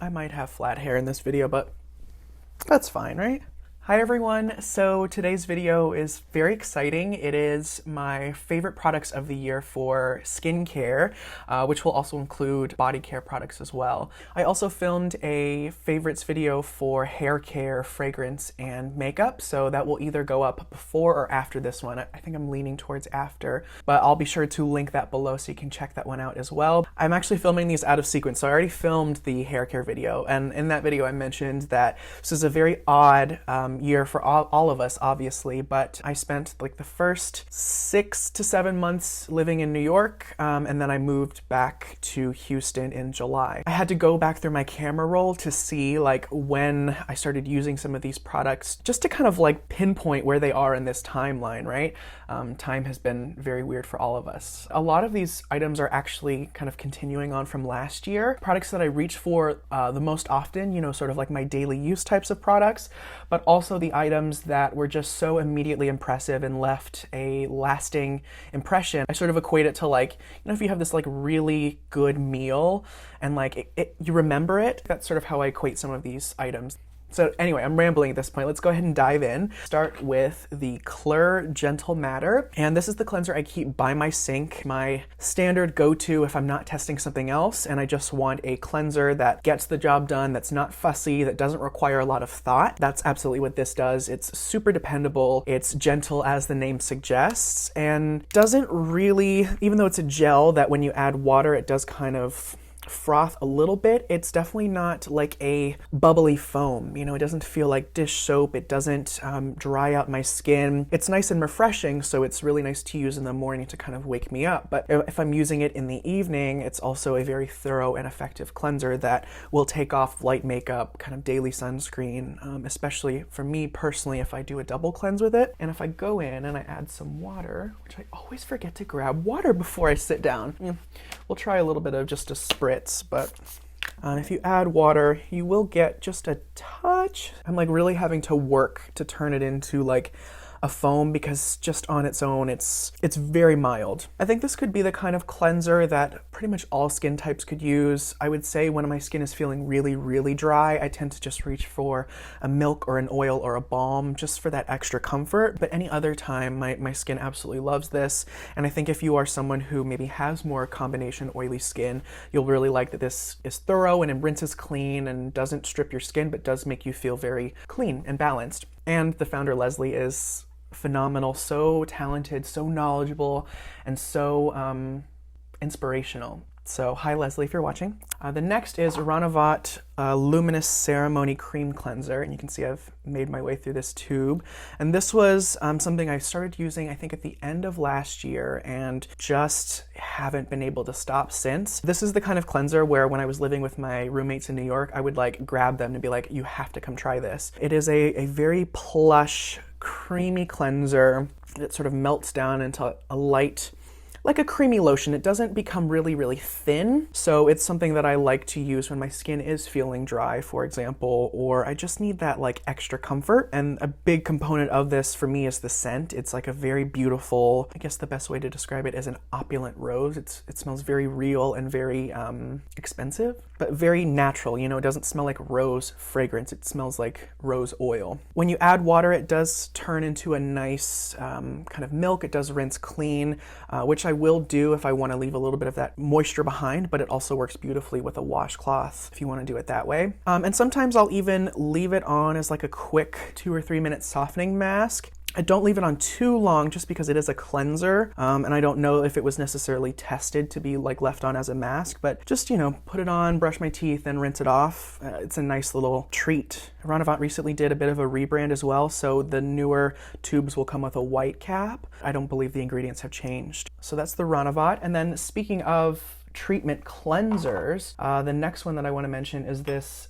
I might have flat hair in this video, but that's fine, right? Hi everyone, so today's video is very exciting. It is my favorite products of the year for skincare, which will also include body care products as well. I also filmed a favorites video for hair care, fragrance, and makeup, so that will either go up before or after this one. I think I'm leaning towards after, but I'll be sure to link that below so you can check that one out as well. I'm actually filming these out of sequence, so I already filmed the hair care video, and in that video I mentioned that this is a very odd year for all of us, obviously, but I spent like the first 6 to 7 months living in New York, and then I moved back to Houston in July. I had to go back through my camera roll to see like when I started using some of these products, just to kind of like pinpoint where they are in this timeline, right? Time has been very weird for all of us. A lot of these items are actually kind of continuing on from last year. Products that I reach for the most often, you know, sort of like my daily use types of products, but also the items that were just so immediately impressive and left a lasting impression. I sort of equate it to like, you know, if you have this like really good meal and like you remember it, that's sort of how I equate some of these items. So anyway, I'm rambling at this point. Let's go ahead and dive in. Start with the KLUR Gentle Matter. And this is the cleanser I keep by my sink, my standard go-to if I'm not testing something else and I just want a cleanser that gets the job done, that's not fussy, that doesn't require a lot of thought. That's absolutely what this does. It's super dependable. It's gentle as the name suggests and doesn't really, even though it's a gel that when you add water, it does kind of froth a little bit, it's definitely not like a bubbly foam. You know, it doesn't feel like dish soap. It doesn't dry out my skin. It's nice and refreshing, so it's really nice to use in the morning to kind of wake me up. But if I'm using it in the evening, it's also a very thorough and effective cleanser that will take off light makeup, kind of daily sunscreen, especially for me personally if I do a double cleanse with it. And if I go in and I add some water, which I always forget to grab water before I sit down. We'll try a little bit of just a spritz, but if you add water, you will get just a touch. I'm like really having to work to turn it into like a foam because just on its own, it's very mild. I think this could be the kind of cleanser that pretty much all skin types could use. I would say when my skin is feeling really, really dry, I tend to just reach for a milk or an oil or a balm just for that extra comfort. But any other time, my skin absolutely loves this. And I think if you are someone who maybe has more combination oily skin, you'll really like that this is thorough and it rinses clean and doesn't strip your skin, but does make you feel very clean and balanced. And the founder, Leslie, is phenomenal, so talented, so knowledgeable, and so inspirational. So hi Leslie if you're watching. The next is Ranavat Luminous Ceremony Cream Cleanser, and you can see I've made my way through this tube. And this was something I started using I think at the end of last year and just haven't been able to stop since. This is the kind of cleanser where when I was living with my roommates in New York, I would like grab them and be like, you have to come try this. It is a very plush, creamy cleanser that sort of melts down into a light, like a creamy lotion. It doesn't become really, really thin. So it's something that I like to use when my skin is feeling dry, for example, or I just need that like extra comfort. And a big component of this for me is the scent. It's like a very beautiful, I guess the best way to describe it is an opulent rose. It smells very real and very expensive, but very natural. You know, it doesn't smell like rose fragrance. It smells like rose oil. When you add water, it does turn into a nice kind of milk. It does rinse clean, which I will do if I want to leave a little bit of that moisture behind, but it also works beautifully with a washcloth if you want to do it that way. And sometimes I'll even leave it on as like a quick 2 or 3 minute softening mask. I don't leave it on too long just because it is a cleanser, and I don't know if it was necessarily tested to be like left on as a mask, but just, you know, put it on, brush my teeth, and rinse it off. It's a nice little treat. Ranavat recently did a bit of a rebrand as well, so the newer tubes will come with a white cap. I don't believe the ingredients have changed. So that's the Ranavat. And then speaking of treatment cleansers, the next one that I want to mention is this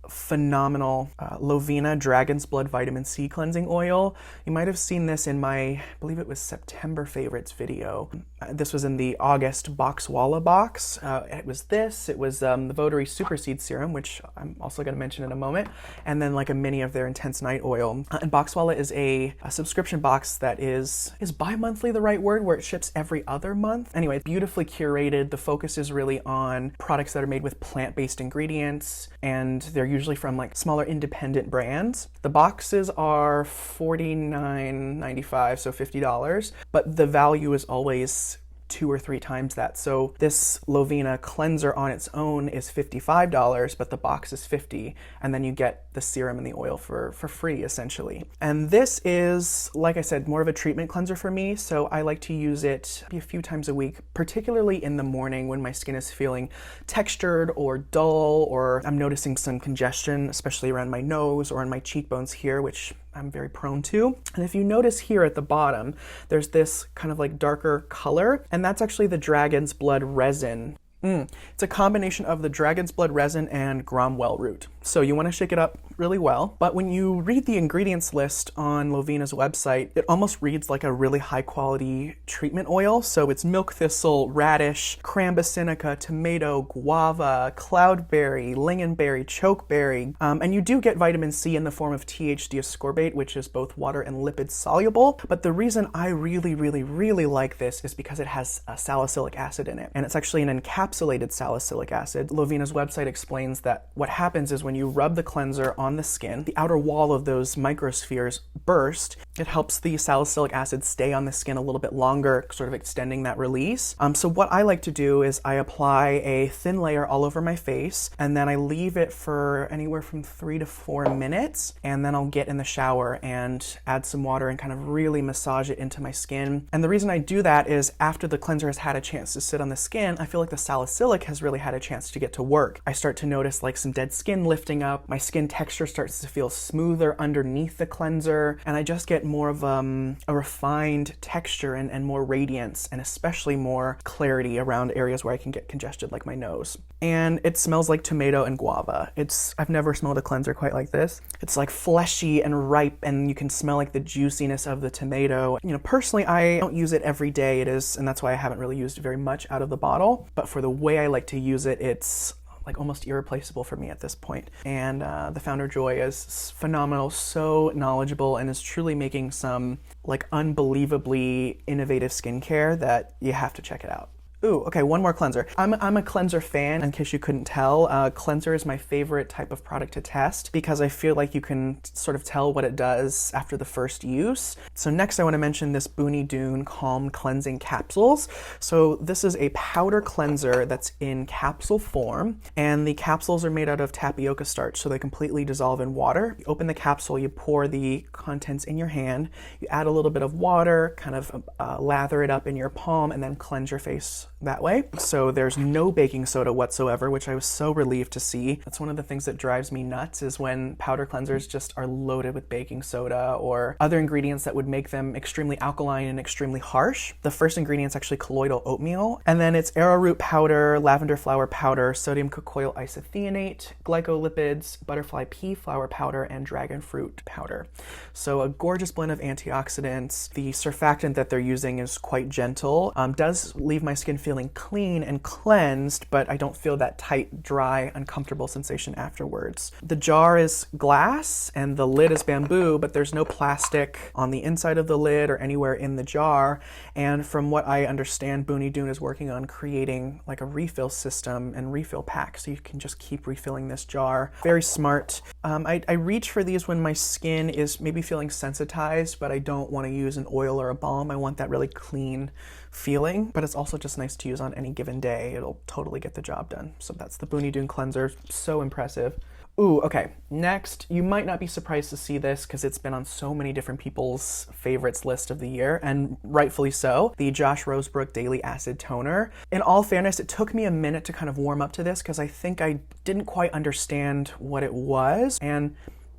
phenomenal Lovinah Dragon's Blood Vitamin C Cleansing Oil. You might have seen this in my, I believe it was September favorites video. This was in the August BoxWalla box. It was this, it was the Votary Super Seed Serum, which I'm also going to mention in a moment, and then like a mini of their Intense Night Oil. And BoxWalla is a subscription box that is bi-monthly the right word, where it ships every other month? Anyway, beautifully curated. The focus is really on products that are made with plant-based ingredients, and they're usually from like smaller independent brands. The boxes are $49.95, so $50, but the value is always 2 or 3 times that. So this Lovinah cleanser on its own is $55, but the box is $50, and then you get the serum and the oil for free, essentially. And this is, like I said, more of a treatment cleanser for me, so I like to use it a few times a week, particularly in the morning when my skin is feeling textured or dull, or I'm noticing some congestion, especially around my nose or on my cheekbones here, which I'm very prone to. And if you notice here at the bottom, there's this kind of like darker color, and that's actually the Dragon's Blood resin. It's a combination of the Dragon's Blood resin and Gromwell root. So you want to shake it up really well. But when you read the ingredients list on Lovinah's website, it almost reads like a really high quality treatment oil. So it's milk thistle, radish, crambacinica, tomato, guava, cloudberry, lingonberry, chokeberry. And you do get vitamin C in the form of THD ascorbate, which is both water and lipid soluble. But the reason I really like this is because it has salicylic acid in it. And it's actually an encapsulated salicylic acid. Lovinah's website explains that what happens is when you rub the cleanser on the skin, the outer wall of those microspheres burst. It helps the salicylic acid stay on the skin a little bit longer, sort of extending that release. So what I like to do is I apply a thin layer all over my face, and then I leave it for anywhere from 3 to 4 minutes, and then I'll get in the shower and add some water and kind of really massage it into my skin. And the reason I do that is after the cleanser has had a chance to sit on the skin, I feel like the salicylic has really had a chance to get to work. I start to notice like some dead skin lifting up, my skin texture starts to feel smoother underneath the cleanser, and I just get more of a refined texture and more radiance, and especially more clarity around areas where I can get congested, like my nose. And it smells like tomato and guava. I've never smelled a cleanser quite like this. It's like fleshy and ripe, and you can smell like the juiciness of the tomato. You know, personally, I don't use it every day, and that's why I haven't really used it very much out of the bottle, but for the way I like to use it, it's like almost irreplaceable for me at this point. And the founder Joy is phenomenal, so knowledgeable, and is truly making some like unbelievably innovative skincare that you have to check it out. Ooh, okay, one more cleanser. I'm a cleanser fan, in case you couldn't tell. Cleanser is my favorite type of product to test because I feel like you can sort of tell what it does after the first use. So next I want to mention this Booni Doon Calm Cleansing Capsules. So this is a powder cleanser that's in capsule form, and the capsules are made out of tapioca starch, so they completely dissolve in water. You open the capsule, you pour the contents in your hand, you add a little bit of water, kind of lather it up in your palm, and then cleanse your face that way. So there's no baking soda whatsoever, which I was so relieved to see. That's one of the things that drives me nuts, is when powder cleansers just are loaded with baking soda or other ingredients that would make them extremely alkaline and extremely harsh. The first ingredient is actually colloidal oatmeal, and then it's arrowroot powder, lavender flower powder, sodium cocoyl isethionate, glycolipids, butterfly pea flower powder, and dragon fruit powder. So a gorgeous blend of antioxidants. The surfactant that they're using is quite gentle, does leave my skin feeling clean and cleansed, but I don't feel that tight, dry, uncomfortable sensation afterwards. The jar is glass and the lid is bamboo, but there's no plastic on the inside of the lid or anywhere in the jar. And from what I understand, Booni Doon is working on creating like a refill system and refill pack, so you can just keep refilling this jar. Very smart. I reach for these when my skin is maybe feeling sensitized, but I don't want to use an oil or a balm. I want that really clean feeling, but it's also just nice to use on any given day. It'll totally get the job done. So that's the Booni Doon cleanser. So impressive. Ooh, okay. Next, you might not be surprised to see this because it's been on so many different people's favorites list of the year, and rightfully so, the Josh Rosebrook Daily Acid Toner. In all fairness, it took me a minute to kind of warm up to this because I think I didn't quite understand what it was, and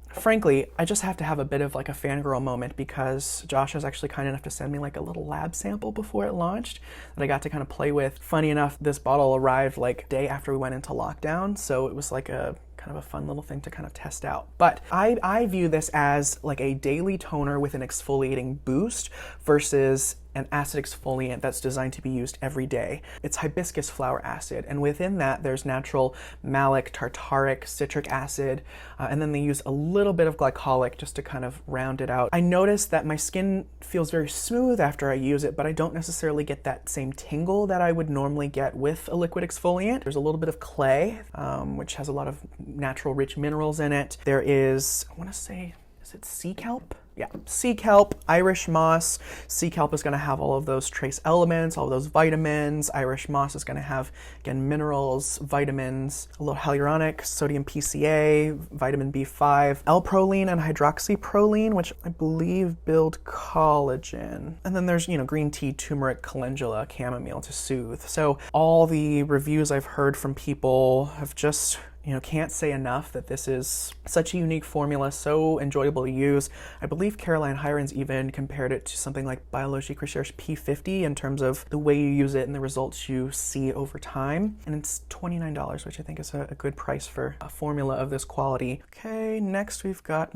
frankly, I just have to have a bit of like a fangirl moment because Josh was actually kind enough to send me like a little lab sample before it launched that I got to kind of play with. Funny enough, this bottle arrived like day after we went into lockdown, so it was like a kind of a fun little thing to kind of test out. But I view this as like a daily toner with an exfoliating boost versus an acid exfoliant that's designed to be used every day. It's hibiscus flower acid, and within that there's natural malic, tartaric, citric acid, and then they use a little bit of glycolic just to kind of round it out. I noticed that my skin feels very smooth after I use it, but I don't necessarily get that same tingle that I would normally get with a liquid exfoliant. There's a little bit of clay, which has a lot of natural rich minerals in it. There is, I want to say, is it sea kelp? Yeah, sea kelp, Irish moss. Sea kelp is going to have all of those trace elements, all of those vitamins. Irish moss is going to have, again, minerals, vitamins, a little hyaluronic, sodium PCA, vitamin B5, L-proline and hydroxyproline, which I believe build collagen. And then there's, you know, green tea, turmeric, calendula, chamomile to soothe. So all the reviews I've heard from people have just, you know, can't say enough that this is such a unique formula, so enjoyable to use. I believe Caroline Hirons even compared it to something like Biologique Recherche P50 in terms of the way you use it and the results you see over time. And it's $29, which I think is a good price for a formula of this quality. Okay, next we've got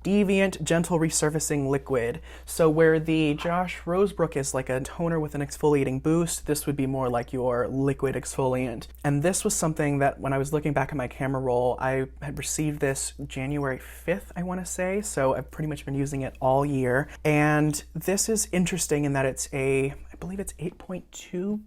Deviant Gentle Resurfacing Liquid. So where the Josh Rosebrook is like a toner with an exfoliating boost, this would be more like your liquid exfoliant. And this was something that when I was looking back at my camera roll, I had received this January 5th, I want to say. So I've pretty much been using it all year. And this is interesting in that it's I believe it's 8.2%.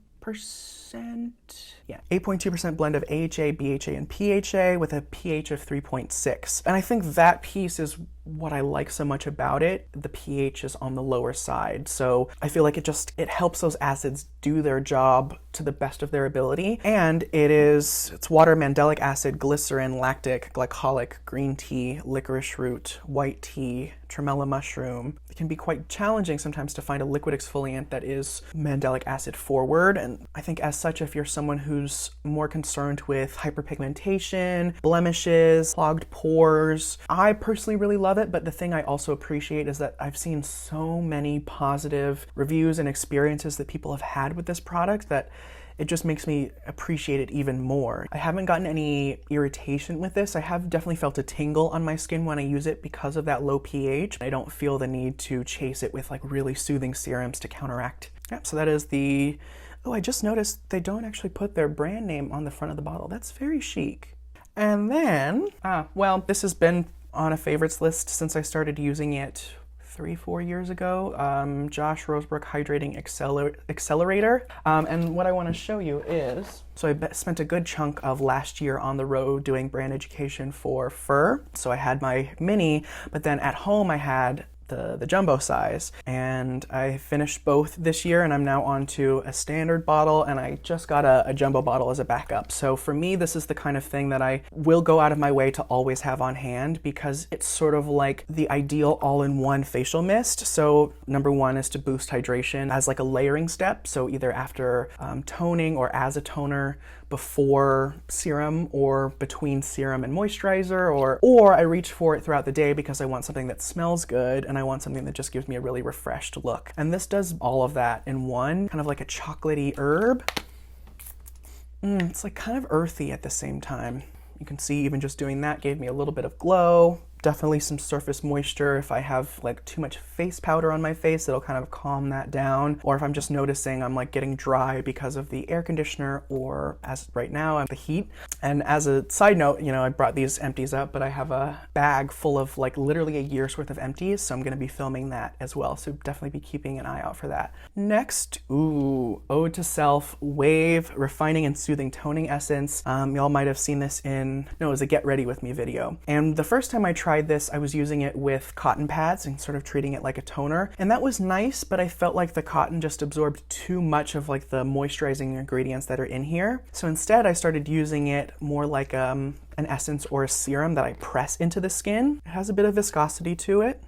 Yeah, 8.2% blend of AHA, BHA, and PHA with a pH of 3.6. And I think that piece is what I like so much about it. The pH is on the lower side. So I feel like it helps those acids do their job to the best of their ability. And it's water, mandelic acid, glycerin, lactic, glycolic, green tea, licorice root, white tea, tremella mushroom. It can be quite challenging sometimes to find a liquid exfoliant that is mandelic acid forward. And I think as such, if you're someone who's more concerned with hyperpigmentation, blemishes, clogged pores, I personally really love it. But the thing I also appreciate is that I've seen so many positive reviews and experiences that people have had with this product that it just makes me appreciate it even more. I haven't gotten any irritation with this. I have definitely felt a tingle on my skin when I use it because of that low pH. I don't feel the need to chase it with like really soothing serums to counteract. Yeah, so that is the... Oh, I just noticed they don't actually put their brand name on the front of the bottle. That's very chic. And then, well, this has been on a favorites list since I started using it 3-4 years ago. Josh Rosebrook Hydrating Accelerator. And what I want to show you is, so I spent a good chunk of last year on the road doing brand education for Fur. So I had my mini, but then at home I had the jumbo size, and I finished both this year, and I'm now on to a standard bottle, and I just got a jumbo bottle as a backup. So for me, this is the kind of thing that I will go out of my way to always have on hand because it's sort of like the ideal all-in-one facial mist. So number one is to boost hydration as like a layering step, so either after toning or as a toner, before serum or between serum and moisturizer, or I reach for it throughout the day because I want something that smells good and I want something that just gives me a really refreshed look. And this does all of that in one, kind of like a chocolatey herb. It's like kind of earthy at the same time. You can see even just doing that gave me a little bit of glow. Definitely some surface moisture. If I have like too much face powder on my face, it'll kind of calm that down. Or if I'm just noticing I'm like getting dry because of the air conditioner, or as right now, I'm the heat. And as a side note, you know, I brought these empties up, but I have a bag full of like literally a year's worth of empties. So I'm gonna be filming that as well. So definitely be keeping an eye out for that. Next, Ode to Self Wave Refining and Soothing Toning Essence. Y'all might have seen this it was a Get Ready With Me video. And the first time I tried this, I was using it with cotton pads and sort of treating it like a toner. And that was nice, but I felt like the cotton just absorbed too much of like the moisturizing ingredients that are in here. So instead I started using it more like an essence or a serum that I press into the skin. It has a bit of viscosity to it,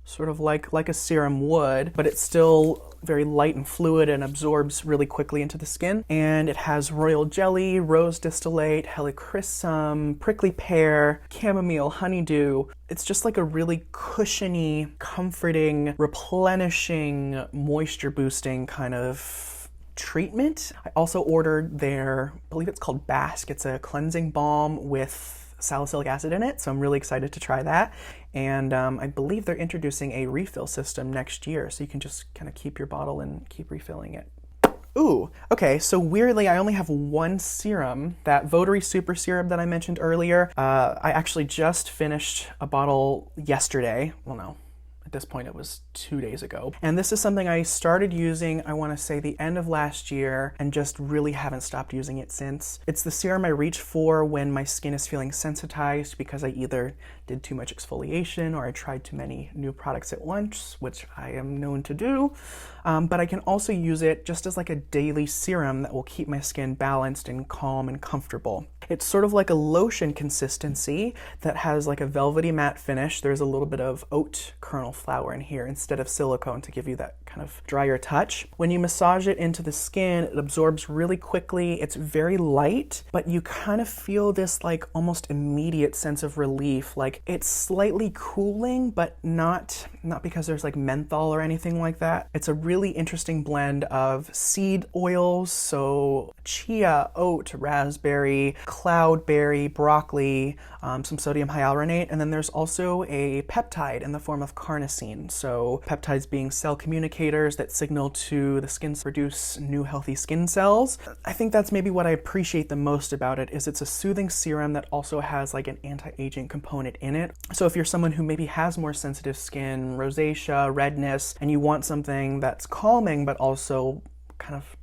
sort of like a serum would, but it's still very light and fluid and absorbs really quickly into the skin. And it has royal jelly, rose distillate, helichrysum, prickly pear, chamomile, honeydew. It's just like a really cushiony, comforting, replenishing, moisture boosting kind of treatment. I also ordered their, I believe it's called Bask. It's a cleansing balm with salicylic acid in it, so I'm really excited to try that. And I believe they're introducing a refill system next year, so you can just kind of keep your bottle and keep refilling it. Ooh, okay, so weirdly, I only have one serum, that Votary Super Serum that I mentioned earlier. I actually just finished a bottle yesterday. Well, no, at this point it was 2 days ago. And this is something I started using, I want to say the end of last year, and just really haven't stopped using it since. It's the serum I reach for when my skin is feeling sensitized because I either did too much exfoliation or I tried too many new products at once, which I am known to do. But I can also use it just as like a daily serum that will keep my skin balanced and calm and comfortable. It's sort of like a lotion consistency that has like a velvety matte finish. There's a little bit of oat kernel flour in here instead of silicone to give you that kind of drier touch. When you massage it into the skin, it absorbs really quickly. It's very light, but you kind of feel this like almost immediate sense of relief. Like it's slightly cooling, but not because there's like menthol or anything like that. It's a really interesting blend of seed oils, so chia, oat, raspberry, cloudberry, broccoli, some sodium hyaluronate, and then there's also a peptide in the form of carnosine. So peptides being cell communicators that signal to the skin to produce new healthy skin cells. I think that's maybe what I appreciate the most about it, is it's a soothing serum that also has like an anti-aging component in it. So if you're someone who maybe has more sensitive skin, rosacea, redness, and you want something that's calming but also kind of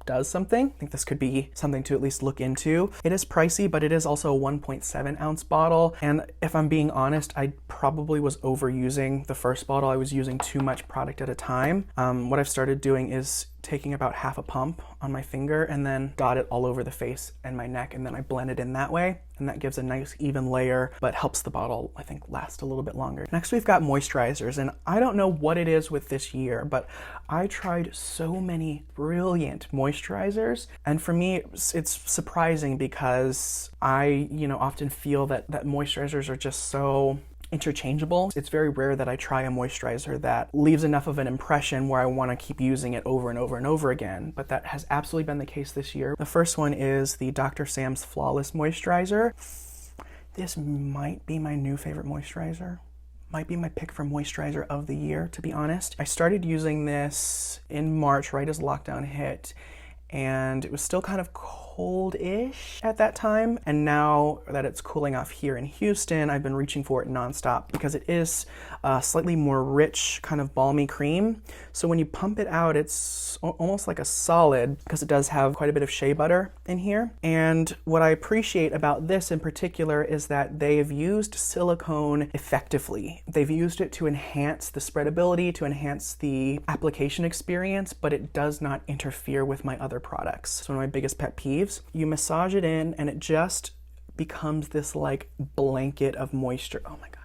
does something, I think this could be something to at least look into. It is pricey, but it is also a 1.7 ounce bottle. And if I'm being honest, I probably was overusing the first bottle. I was using too much product at a time. What I've started doing is taking about half a pump on my finger and then dot it all over the face and my neck, and then I blend it in that way. And that gives a nice even layer, but helps the bottle, I think, last a little bit longer. Next, we've got moisturizers, and I don't know what it is with this year, but I tried so many brilliant moisturizers, and for me, it's surprising because I, often feel that moisturizers are just so interchangeable. It's very rare that I try a moisturizer that leaves enough of an impression where I want to keep using it over and over and over again, but that has absolutely been the case this year. The first one is the Dr. Sam's Flawless Moisturizer. This might be my new favorite moisturizer. Might be my pick for moisturizer of the year, to be honest. I started using this in March, right as lockdown hit, and it was still kind of cold-ish at that time, and now that it's cooling off here in Houston, I've been reaching for it nonstop because it is a slightly more rich, kind of balmy cream. So when you pump it out, it's almost like a solid because it does have quite a bit of shea butter in here. And what I appreciate about this in particular is that they have used silicone effectively. They've used it to enhance the spreadability, to enhance the application experience, but it does not interfere with my other products. It's one of my biggest pet peeves. You massage it in and it just becomes this like blanket of moisture. Oh my God.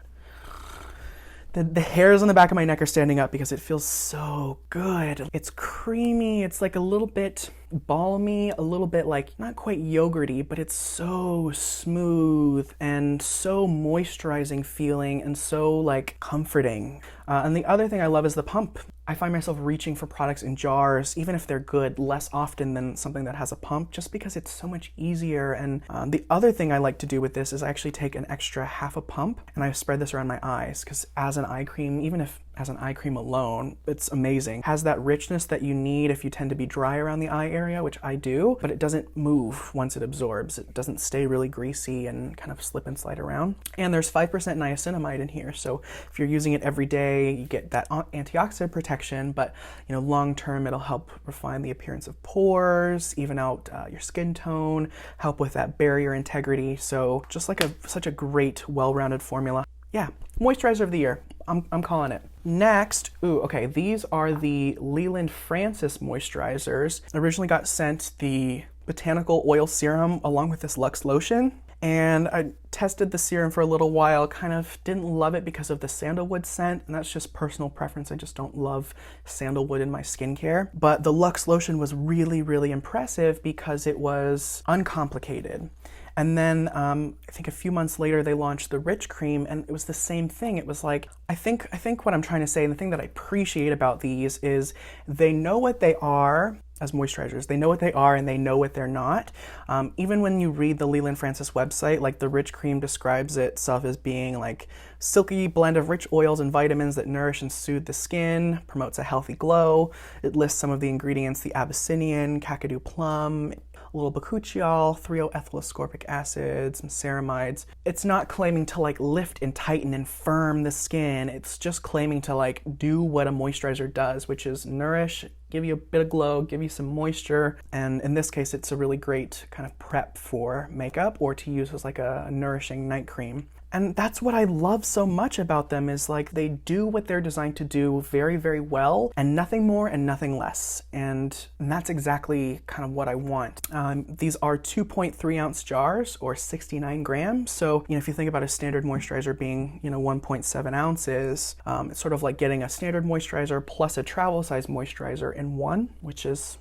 The hairs on the back of my neck are standing up because it feels so good. It's creamy, it's like a little bit balmy, a little bit like, not quite yogurty, but it's so smooth and so moisturizing feeling and so like comforting. And the other thing I love is the pump. I find myself reaching for products in jars, even if they're good, less often than something that has a pump, just because it's so much easier. And the other thing I like to do with this is I actually take an extra half a pump and I spread this around my eyes, because as an eye cream, even if as an eye cream alone, it's amazing. Has that richness that you need if you tend to be dry around the eye area, which I do, but it doesn't move once it absorbs. It doesn't stay really greasy and kind of slip and slide around. And there's 5% niacinamide in here, so if you're using it every day, you get that antioxidant protection, but long term it'll help refine the appearance of pores, even out your skin tone, help with that barrier integrity. So just like such a great, well-rounded formula. Yeah, moisturizer of the year. I'm calling it. Next, these are the Leland Francis moisturizers. I originally got sent the botanical oil serum along with this Luxe lotion, and I tested the serum for a little while, kind of didn't love it because of the sandalwood scent, and that's just personal preference. I just don't love sandalwood in my skincare. But the Luxe lotion was really, really impressive because it was uncomplicated. And then I think a few months later they launched the Rich Cream, and it was the same thing. It was like, I think what I'm trying to say, and the thing that I appreciate about these is they know what they are, as moisturizers. They know what they are and they know what they're not. Even when you read the Leland Francis website, like the Rich Cream describes itself as being like silky blend of rich oils and vitamins that nourish and soothe the skin, promotes a healthy glow. It lists some of the ingredients: the Abyssinian, Kakadu plum, a little bakuchiol, 3-O-ethyl ascorbic acid, some ceramides. It's not claiming to like lift and tighten and firm the skin. It's just claiming to like do what a moisturizer does, which is nourish, give you a bit of glow, give you some moisture. And in this case, it's a really great kind of prep for makeup or to use as like a nourishing night cream. And that's what I love so much about them, is like they do what they're designed to do very, very well, and nothing more and nothing less. And that's exactly kind of what I want. These are 2.3 ounce jars or 69 grams. So, if you think about a standard moisturizer being, 1.7 ounces, it's sort of like getting a standard moisturizer plus a travel size moisturizer in one, which is,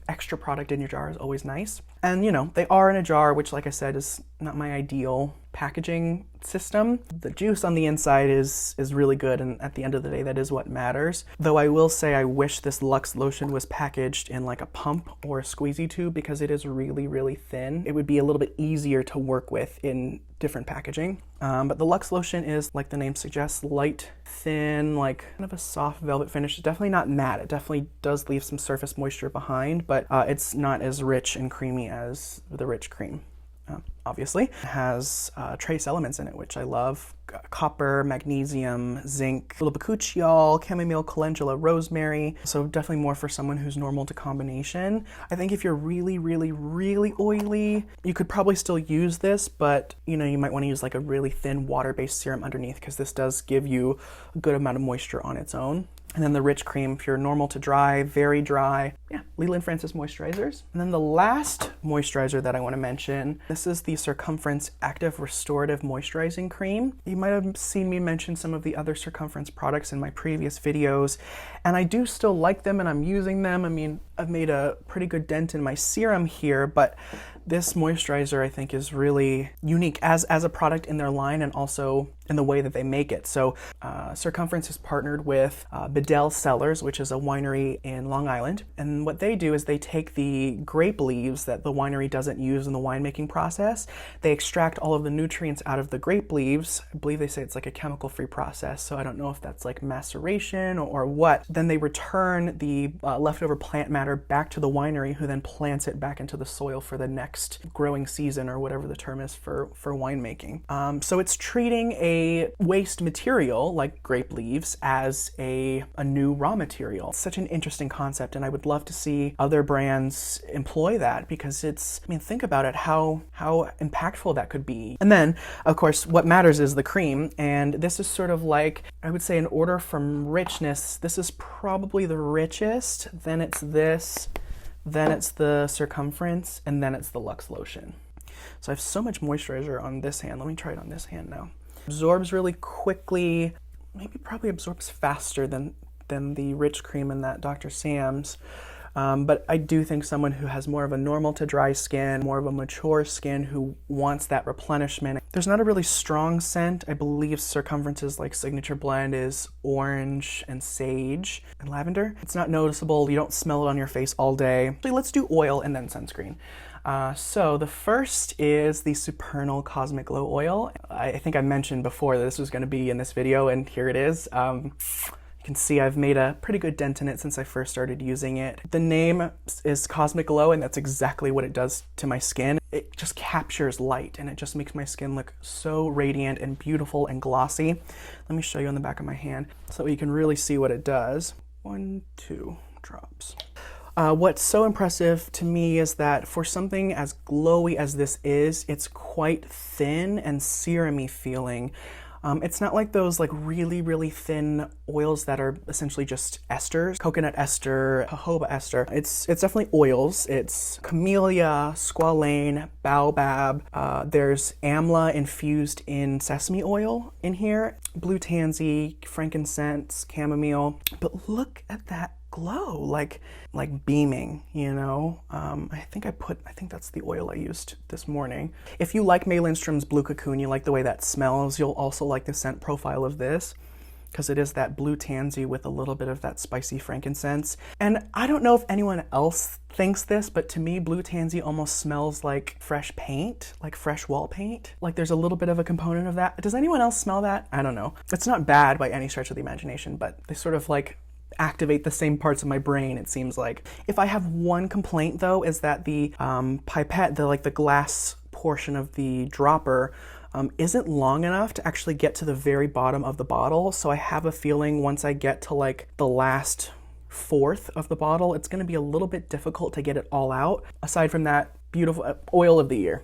extra product in your jar is always nice. And, they are in a jar, which, like I said, is not my ideal packaging system. The juice on the inside is really good, and at the end of the day, that is what matters. Though I will say I wish this Luxe lotion was packaged in like a pump or a squeezy tube, because it is really, really thin. It would be a little bit easier to work with in different packaging. But the Luxe lotion is, like the name suggests, light, thin, like kind of a soft velvet finish. It's definitely not matte. It definitely does leave some surface moisture behind, but it's not as rich and creamy as the Rich Cream. Obviously. It has trace elements in it, which I love. Copper, magnesium, zinc, little bakuchiol, chamomile, calendula, rosemary. So definitely more for someone who's normal to combination. I think if you're really, really, really oily, you could probably still use this, but you might want to use like a really thin water-based serum underneath, because this does give you a good amount of moisture on its own. And then the Rich Cream, if you're normal to dry, very dry, Leland Francis moisturizers. And then the last moisturizer that I want to mention, this is the Circumference Active Restorative Moisturizing Cream. You might have seen me mention some of the other Circumference products in my previous videos, and I do still like them and I'm using them. I mean, I've made a pretty good dent in my serum here, but this moisturizer I think is really unique as a product in their line and also in the way that they make it. So Circumference is partnered with Bedell Cellars, which is a winery in Long Island. And what they do is they take the grape leaves that the winery doesn't use in the winemaking process. They extract all of the nutrients out of the grape leaves. I believe they say it's like a chemical-free process, so I don't know if that's like maceration or what. Then they return the leftover plant matter back to the winery, who then plants it back into the soil for the next growing season, or whatever the term is for winemaking. So it's treating a waste material like grape leaves as a new raw material. It's such an interesting concept, and I would love to see other brands employ that, because think about it, how impactful that could be. And then, of course, what matters is the cream, and this is sort of like, I would say in order from richness, this is probably the richest, then it's this, then it's the Circumference, and then it's the Luxe lotion. So I have so much moisturizer on this hand. Let me try it on this hand now. Absorbs really quickly, probably absorbs faster than the Rich Cream in that Dr. Sam's. But I do think someone who has more of a normal to dry skin, more of a mature skin, who wants that replenishment. There's not a really strong scent. I believe Circumference's like signature blend is orange and sage and lavender. It's not noticeable. You don't smell it on your face all day. Actually, let's do oil and then sunscreen. So the first is the Supernal Cosmic Glow Oil. I think I mentioned before that this was going to be in this video, and here it is. You can see I've made a pretty good dent in it since I first started using it. The name is Cosmic Glow, and that's exactly what it does to my skin. It just captures light, and it just makes my skin look so radiant and beautiful and glossy. Let me show you on the back of my hand so you can really see what it does. 1, 2 drops. What's so impressive to me is that for something as glowy as this is, it's quite thin and serum-y feeling. It's not like those like really, really thin oils that are essentially just esters, coconut ester, jojoba ester. It's definitely oils. It's camellia, squalane, baobab. There's amla infused in sesame oil in here, blue tansy, frankincense, chamomile. But look at that glow, like beaming, I think that's the oil I used this morning. If you like May Lindstrom's Blue Cocoon, you like the way that smells, you'll also like the scent profile of this. because it is that blue tansy with a little bit of that spicy frankincense. And I don't know if anyone else thinks this, but to me, blue tansy almost smells like fresh paint, like fresh wall paint. Like there's a little bit of a component of that. Does anyone else smell that? I don't know. It's not bad by any stretch of the imagination, but they sort of like activate the same parts of my brain, it seems like. If I have one complaint though, is that the pipette, the glass portion of the dropper, isn't long enough to actually get to the very bottom of the bottle. So I have a feeling once I get to like the last fourth of the bottle, it's going to be a little bit difficult to get it all out. Aside from that, beautiful oil of the year.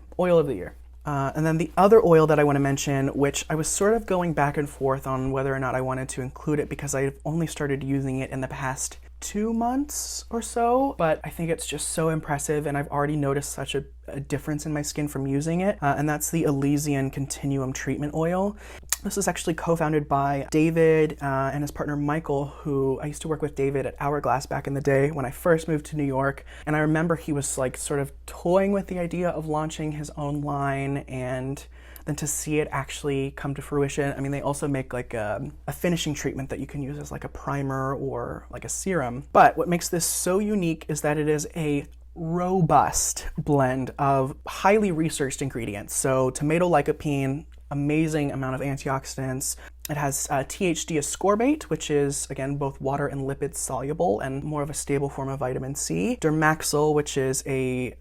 And then the other oil that I want to mention, which I was sort of going back and forth on whether or not I wanted to include it because I've only started using it in the past 2 months or so, but I think it's just so impressive and I've already noticed such a difference in my skin from using it, and that's the Elysian Continuum Treatment Oil. This is actually co-founded by David and his partner Michael, who I used to work with David at Hourglass back in the day when I first moved to New York, and I remember he was like sort of toying with the idea of launching his own line, and then to see it actually come to fruition. I mean, they also make like a finishing treatment that you can use as like a primer or like a serum. But what makes this so unique is that it is a robust blend of highly researched ingredients. So tomato lycopene, amazing amount of antioxidants. It has THD ascorbate, which is, again, both water and lipid soluble and more of a stable form of vitamin C. Dermaxyl, which is a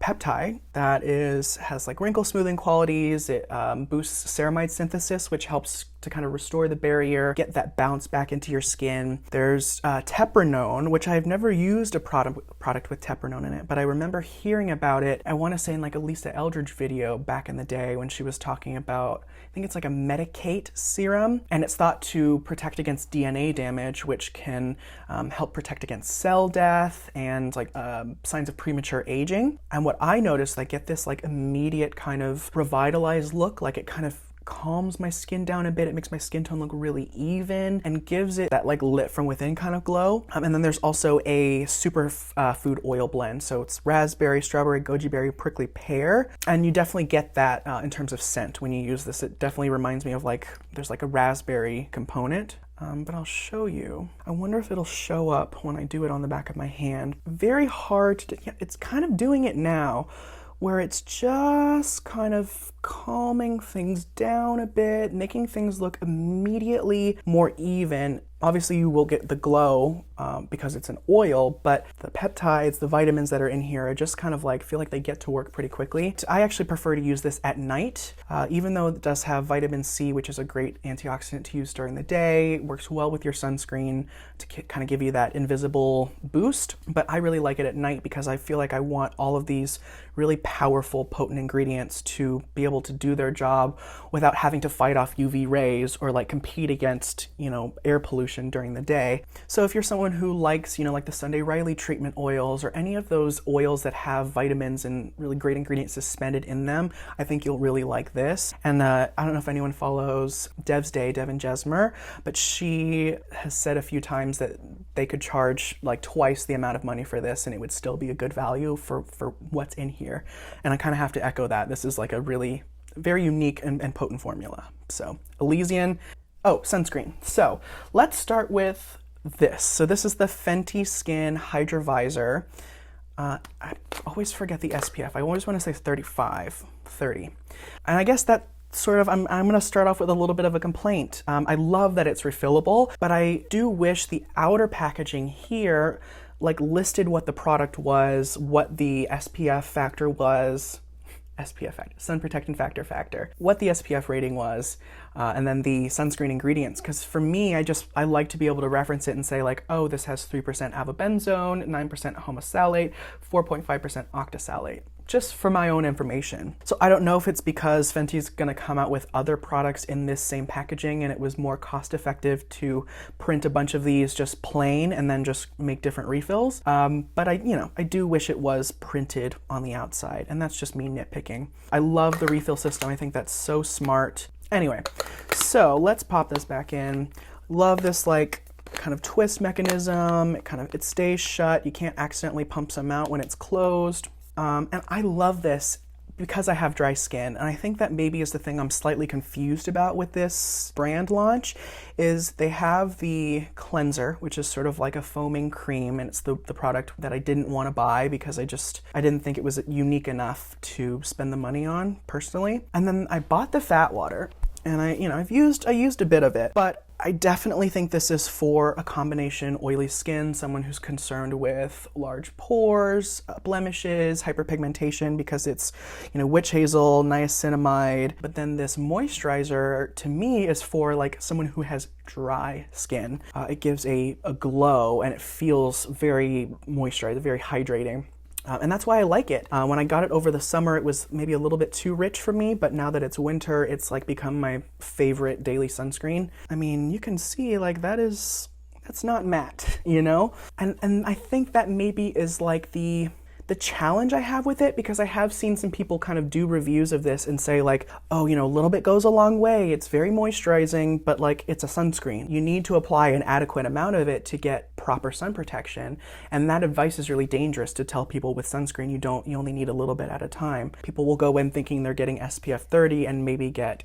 peptide that has like wrinkle smoothing qualities. It boosts ceramide synthesis, which helps to kind of restore the barrier, get that bounce back into your skin. There's tepranone, which I've never used a product with tepranone in it, but I remember hearing about it, I want to say in like a Lisa Eldridge video back in the day when she was talking about, I think it's like a Medicate serum, and it's thought to protect against DNA damage, which can help protect against cell death and like signs of premature aging. And what I noticed, I get this like immediate kind of revitalized look, like it kind of calms my skin down a bit. It makes my skin tone look really even and gives it that like lit from within kind of glow. And then there's also a super food oil blend. So it's raspberry, strawberry, goji berry, prickly pear. And you definitely get that in terms of scent when you use this. It definitely reminds me of like, there's like a raspberry component. But I'll show you. I wonder if it'll show up when I do it on the back of my hand. Very hard to, yeah, it's kind of doing it now, where it's just kind of calming things down a bit, making things look immediately more even. Obviously you will get the glow because it's an oil, but the peptides, the vitamins that are in here, I just kind of like feel like they get to work pretty quickly. I actually prefer to use this at night, even though it does have vitamin C, which is a great antioxidant to use during the day. It works well with your sunscreen to kind of give you that invisible boost, but I really like it at night because I feel like I want all of these really powerful, potent ingredients to be able to do their job without having to fight off UV rays or like compete against, you know, air pollution during the day. So if you're someone who likes, you know, like the Sunday Riley treatment oils or any of those oils that have vitamins and really great ingredients suspended in them, I think you'll really like this. And I don't know if anyone follows Dev's Day, Devin Jesmer, but she has said a few times that they could charge like twice the amount of money for this and it would still be a good value for what's in here. And I kind of have to echo that. This is like a really very unique and potent formula. So Elysian. Oh, sunscreen. So let's start with this. So this is the Fenty Skin Hydra Vizor. I always forget the SPF. I always want to say 35, 30. And I guess that sort of, I'm going to start off with a little bit of a complaint. I love that it's refillable, but I do wish the outer packaging here like listed what the product was, what the SPF factor was, SPF factor, sun protecting factor, what the SPF rating was, and then the sunscreen ingredients. Because for me, I like to be able to reference it and say like, oh, this has 3% avobenzone, 9% homosalate, 4.5% octosalate, just for my own information. So I don't know if it's because Fenty's gonna come out with other products in this same packaging and it was more cost effective to print a bunch of these just plain and then just make different refills. But I do wish it was printed on the outside, and that's just me nitpicking. I love the refill system. I think that's so smart. Anyway, so let's pop this back in. Love this like kind of twist mechanism. It stays shut. You can't accidentally pump some out when it's closed. And I love this because I have dry skin, and I think that maybe is the thing I'm slightly confused about with this brand launch, is they have the cleanser, which is sort of like a foaming cream, and it's the product that I didn't want to buy because I didn't think it was unique enough to spend the money on personally. And then I bought the fat water, and I used a bit of it, but I definitely think this is for a combination oily skin, someone who's concerned with large pores, blemishes, hyperpigmentation, because it's, witch hazel, niacinamide. But then this moisturizer to me is for like someone who has dry skin. It gives a glow, and it feels very moisturized, very hydrating. And that's why I like it. When I got it over the summer, it was maybe a little bit too rich for me, but now that it's winter, it's like become my favorite daily sunscreen. I mean, you can see like that's not matte, And I think that maybe is like the challenge I have with it, because I have seen some people kind of do reviews of this and say like, oh, a little bit goes a long way. It's very moisturizing, but like it's a sunscreen. You need to apply an adequate amount of it to get proper sun protection. And that advice is really dangerous to tell people with sunscreen. You only need a little bit at a time. People will go in thinking they're getting SPF 30 and maybe get,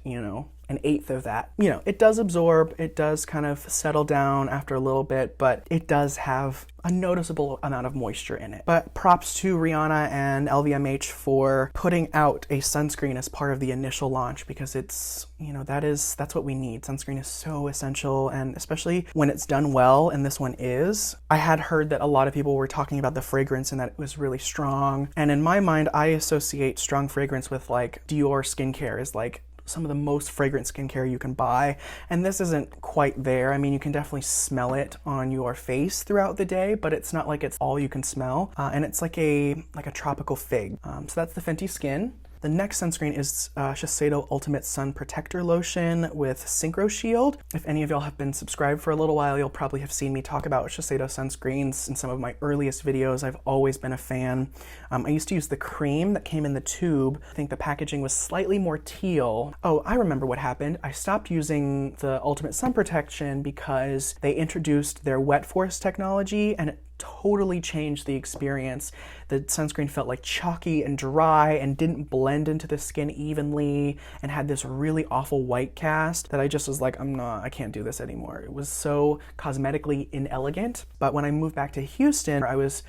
an eighth of that. It does absorb, it does kind of settle down after a little bit, but it does have a noticeable amount of moisture in it. But props to Rihanna and LVMH for putting out a sunscreen as part of the initial launch, because it's, that's what we need. Sunscreen is so essential, and especially when it's done well, and this one is. I had heard that a lot of people were talking about the fragrance and that it was really strong. And in my mind, I associate strong fragrance with like Dior skincare is like some of the most fragrant skincare you can buy, and this isn't quite there. I mean, you can definitely smell it on your face throughout the day, but it's not like it's all you can smell, and it's like a tropical fig. So that's the Fenty Skin. The next sunscreen is Shiseido Ultimate Sun Protector Lotion with Synchro Shield. If any of y'all have been subscribed for a little while, you'll probably have seen me talk about Shiseido sunscreens in some of my earliest videos. I've always been a fan. I used to use the cream that came in the tube. I think the packaging was slightly more teal. Oh, I remember what happened. I stopped using the Ultimate Sun Protection because they introduced their Wet Force technology, and it totally changed the experience. The sunscreen felt like chalky and dry and didn't blend into the skin evenly, and had this really awful white cast that I just was like, I can't do this anymore. It was so cosmetically inelegant. But when I moved back to Houston, I was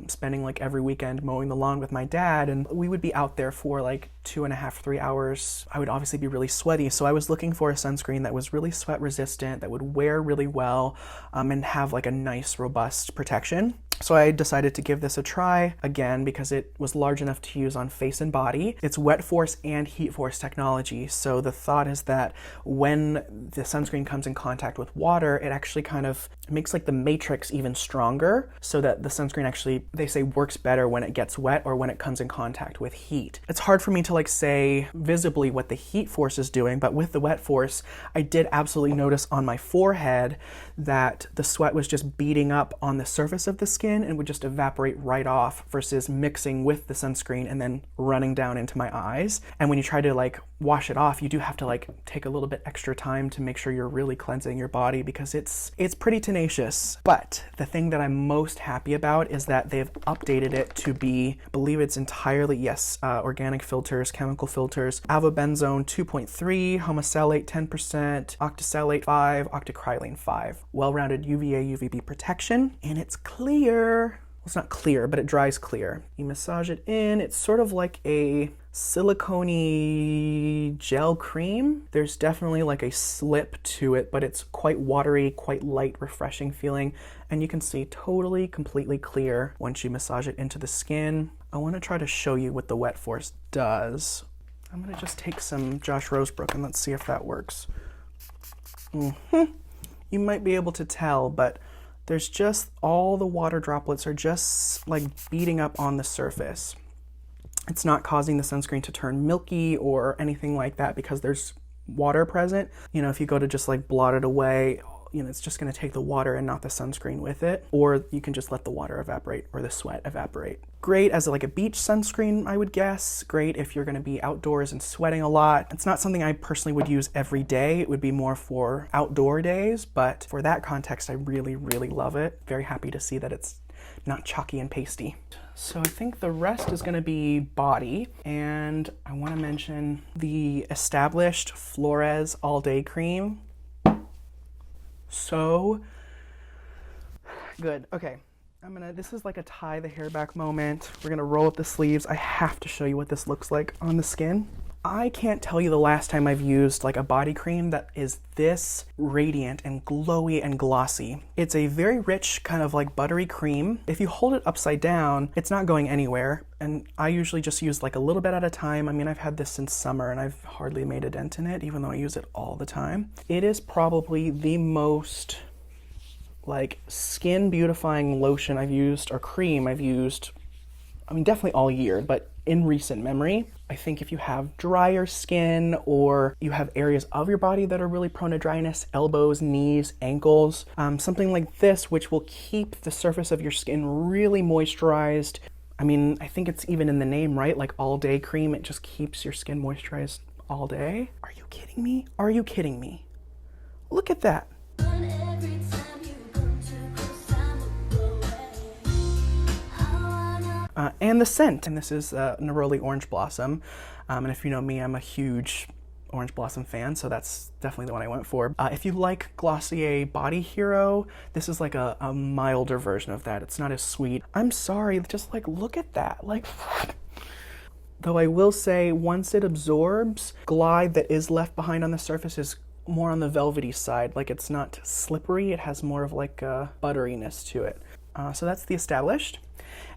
spending like every weekend mowing the lawn with my dad, and we would be out there for like 2.5, 3 hours. I would obviously be really sweaty, so I was looking for a sunscreen that was really sweat resistant, that would wear really well, and have like a nice robust protection. So I decided to give this a try again because it was large enough to use on face and body. It's Wet Force and Heat Force technology. So the thought is that when the sunscreen comes in contact with water, it actually kind of makes like the matrix even stronger, so that the sunscreen actually, they say, works better when it gets wet or when it comes in contact with heat. It's hard for me to like say visibly what the Heat Force is doing, but with the Wet Force, I did absolutely notice on my forehead that the sweat was just beating up on the surface of the skin and would just evaporate right off, versus mixing with the sunscreen and then running down into my eyes. And when you try to like wash it off, you do have to like take a little bit extra time to make sure you're really cleansing your body, because it's pretty tenacious. But the thing that I'm most happy about is that they've updated it to be, I believe it's entirely, organic filters, chemical filters, avobenzone 2.3, homosalate 10%, octisalate 5, octocrylene 5. Well-rounded UVA, UVB protection, and it's clear. Well, it's not clear, but it dries clear. You massage it in, it's sort of like a silicone-y gel cream. There's definitely like a slip to it, but it's quite watery, quite light, refreshing feeling, and you can see totally, completely clear once you massage it into the skin. I want to try to show you what the Wet Force does. I'm going to just take some Josh Rosebrook and let's see if that works. You might be able to tell, but there's just all the water droplets are just like beating up on the surface. It's not causing the sunscreen to turn milky or anything like that because there's water present. If you go to just like blot it away, it's just going to take the water and not the sunscreen with it. Or you can just let the water evaporate or the sweat evaporate. Great as like a beach sunscreen, I would guess. Great if you're going to be outdoors and sweating a lot. It's not something I personally would use every day. It would be more for outdoor days, but for that context, I really, really love it. Very happy to see that it's not chalky and pasty. So I think the rest is gonna be body, and I wanna mention the established Flores All Day Cream. So good. Okay, this is like a tie the hair back moment. We're gonna roll up the sleeves. I have to show you what this looks like on the skin. I can't tell you the last time I've used like a body cream that is this radiant and glowy and glossy. It's a very rich kind of like buttery cream. If you hold it upside down, it's not going anywhere. And I usually just use like a little bit at a time. I mean, I've had this since summer and I've hardly made a dent in it, even though I use it all the time. It is probably the most like skin beautifying lotion I've used, or cream I've used, I mean, definitely all year, but in recent memory. I think if you have drier skin, or you have areas of your body that are really prone to dryness, elbows, knees, ankles, something like this, which will keep the surface of your skin really moisturized. I mean, I think it's even in the name, right? Like all day cream, it just keeps your skin moisturized all day. Are you kidding me? Are you kidding me? Look at that. And the scent, and this is Neroli Orange Blossom, and if you know me, I'm a huge Orange Blossom fan, so that's definitely the one I went for. If you like Glossier Body Hero, this is like a milder version of that. It's not as sweet. I'm sorry, just like look at that. Like, though I will say, once it absorbs, glide that is left behind on the surface is more on the velvety side. Like, it's not slippery, it has more of like a butteriness to it. So that's the established.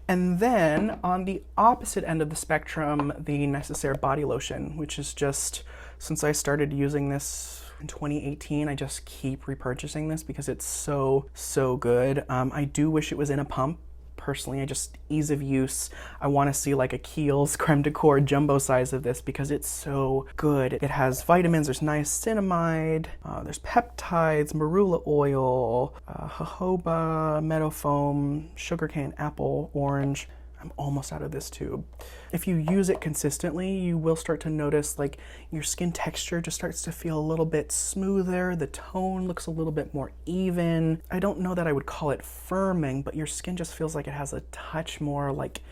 And then on the opposite end of the spectrum, the NÉCESSAIRE body lotion, which is just, since I started using this in 2018, I just keep repurchasing this because it's so, so good. I do wish it was in a pump. Personally, ease of use. I want to see like a Kiehl's creme de corps jumbo size of this because it's so good. It has vitamins, there's niacinamide, there's peptides, marula oil, jojoba, meadow foam, sugarcane, apple, orange. I'm almost out of this tube. If you use it consistently, you will start to notice like your skin texture just starts to feel a little bit smoother. The tone looks a little bit more even. I don't know that I would call it firming, but your skin just feels like it has a touch more like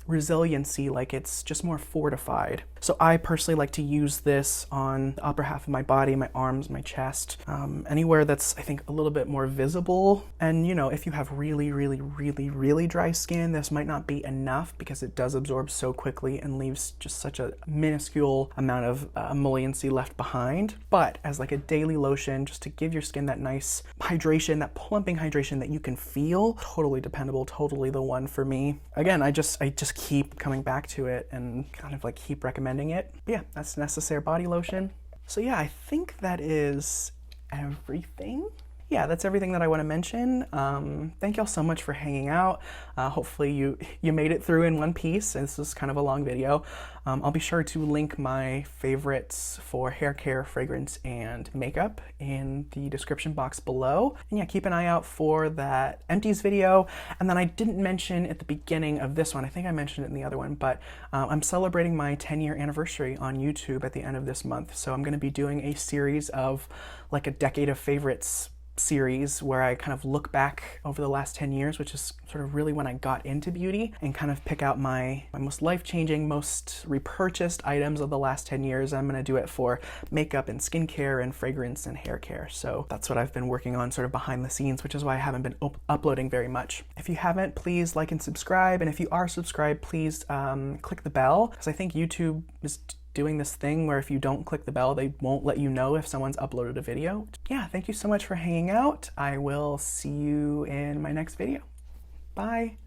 resiliency, like it's just more fortified. So I personally like to use this on the upper half of my body, my arms, my chest, anywhere that's I think a little bit more visible. And you know, if you have really, really, really, really dry skin, this might not be enough because it does absorb so quickly and leaves just such a minuscule amount of emolliency left behind. But as like a daily lotion, just to give your skin that nice hydration, that plumping hydration that you can feel, totally dependable, totally the one for me. Again, I just keep coming back to it and kind of like keep recommending it. But yeah, that's NÉCESSAIRE body lotion. So yeah, I think that is everything. Yeah, that's everything that I want to mention. Thank y'all so much for hanging out. Hopefully you made it through in one piece. This is kind of a long video. I'll be sure to link my favorites for hair care, fragrance, and makeup in the description box below. And yeah, keep an eye out for that empties video. And then I didn't mention at the beginning of this one, I think I mentioned it in the other one, but I'm celebrating my 10-year anniversary on YouTube at the end of this month. So I'm going to be doing a series of like a decade of favorites series where I kind of look back over the last 10 years, which is sort of really when I got into beauty, and kind of pick out my most life-changing, most repurchased items of the last 10 years. I'm going to do it for makeup and skincare and fragrance and hair care. So that's what I've been working on sort of behind the scenes, which is why I haven't been uploading very much. If you haven't, please like and subscribe. And if you are subscribed, please click the bell, because I think YouTube is doing this thing where if you don't click the bell, they won't let you know if someone's uploaded a video. Yeah, thank you so much for hanging out. I will see you in my next video. Bye.